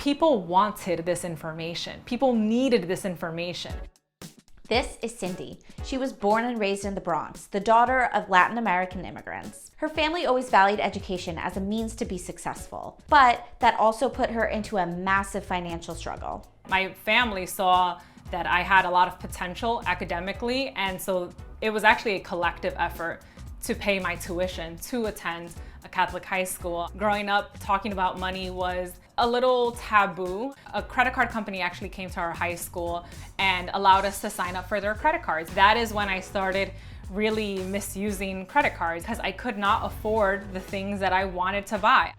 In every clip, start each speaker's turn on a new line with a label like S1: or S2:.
S1: People wanted this information. People needed this information.
S2: This is Cindy. She was born and raised in the Bronx, the daughter of Latin American immigrants. Her family always valued education as a means to be successful, but that also put her into a massive financial struggle.
S1: My family saw that I had a lot of potential academically, and so it was actually a collective effort to pay my tuition to attend a Catholic high school. Growing up, talking about money was a little taboo. A credit card company actually came to our high school and allowed us to sign up for their credit cards. That is when I started really misusing credit cards because I could not afford the things that I wanted to buy.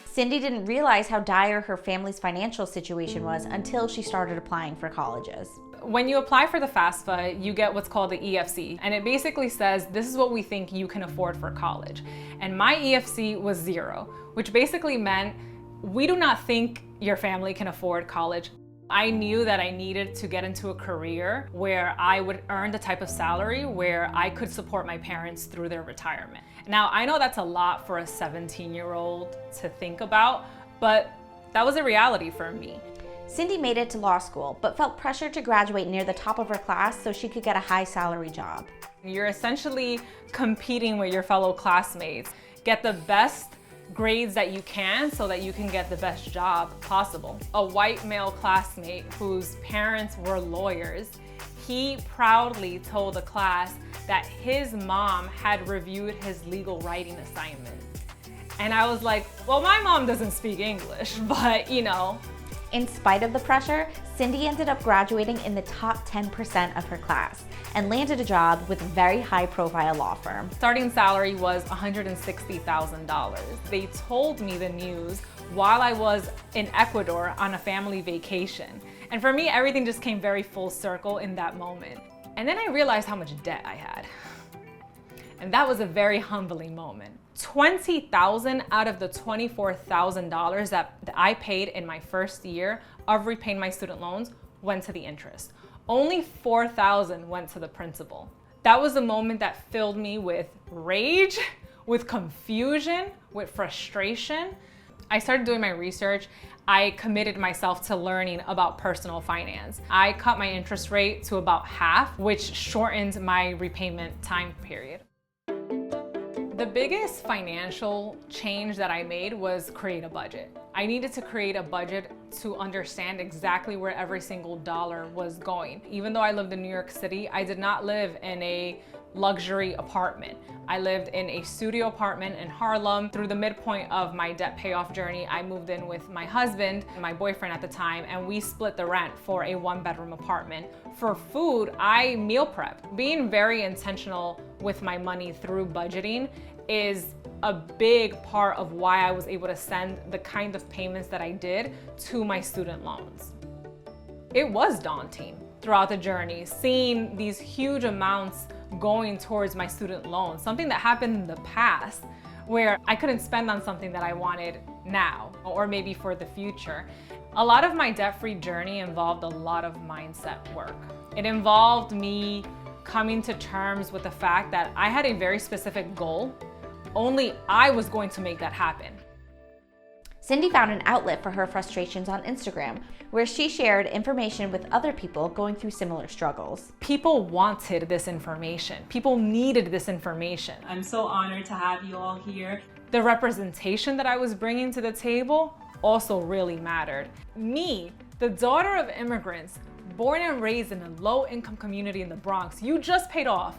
S2: Cindy didn't realize how dire her family's financial situation was until she started applying for colleges.
S1: When you apply for the FAFSA, you get what's called the EFC, and it basically says, this is what we think you can afford for college. And my EFC was 0, which basically meant we do not think your family can afford college. I knew that I needed to get into a career where I would earn the type of salary where I could support my parents through their retirement. Now, I know that's a lot for a 17-year-old to think about, but that was a reality for me.
S2: Cindy made it to law school, but felt pressured to graduate near the top of her class so she could get a high salary job.
S1: You're essentially competing with your fellow classmates. Get the best grades that you can so that you can get the best job possible. A white male classmate whose parents were lawyers, he proudly told the class that his mom had reviewed his legal writing assignment. And I was like, well, my mom doesn't speak English, but you know.
S2: In spite of the pressure, Cindy ended up graduating in the top 10% of her class and landed a job with a very high-profile law firm.
S1: Starting salary was $160,000. They told me the news while I was in Ecuador on a family vacation. And for me, everything just came very full circle in that moment. And then I realized how much debt I had. And that was a very humbling moment. $20,000 out of the $24,000 that I paid in my first year of repaying my student loans went to the interest. Only $4,000 went to the principal. That was a moment that filled me with rage, with confusion, with frustration. I started doing my research. I committed myself to learning about personal finance. I cut my interest rate to about half, which shortened my repayment time period. The biggest financial change that I made was create a budget. I needed to create a budget to understand exactly where every single dollar was going. Even though I lived in New York City, I did not live in a luxury apartment. I lived in a studio apartment in Harlem. Through the midpoint of my debt payoff journey, I moved in with my husband, my boyfriend at the time, and we split the rent for a 1-bedroom apartment. For food, I meal prep. Being very intentional with my money through budgeting is a big part of why I was able to send the kind of payments that I did to my student loans. It was daunting throughout the journey, seeing these huge amounts going towards my student loans, something that happened in the past where I couldn't spend on something that I wanted now or maybe for the future. A lot of my debt-free journey involved a lot of mindset work. It involved me coming to terms with the fact that I had a very specific goal. Only I was going to make that happen.
S2: Cindy found an outlet for her frustrations on Instagram, where she shared information with other people going through similar struggles.
S1: People wanted this information. People needed this information. I'm so honored to have you all here. The representation that I was bringing to the table also really mattered. Me, the daughter of immigrants, born and raised in a low-income community in the Bronx, you just paid off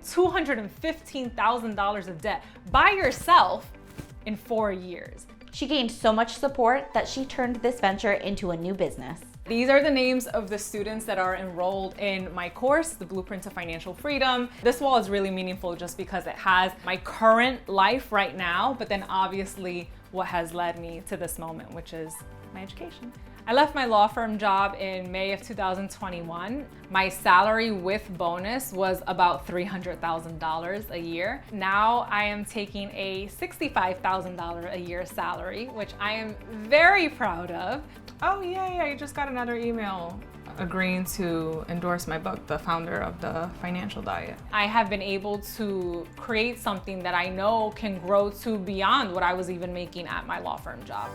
S1: $215,000 of debt by yourself in 4 years.
S2: She gained so much support that she turned this venture into a new business.
S1: These are the names of the students that are enrolled in my course, The Blueprint to Financial Freedom. This wall is really meaningful just because it has my current life right now, but then obviously what has led me to this moment, which is my education. I left my law firm job in May of 2021. My salary with bonus was about $300,000 a year. Now I am taking a $65,000 a year salary, which I am very proud of. Oh yay, I just got another email agreeing to endorse my book, The Founder of the Financial Diet. I have been able to create something that I know can grow to beyond what I was even making at my law firm job.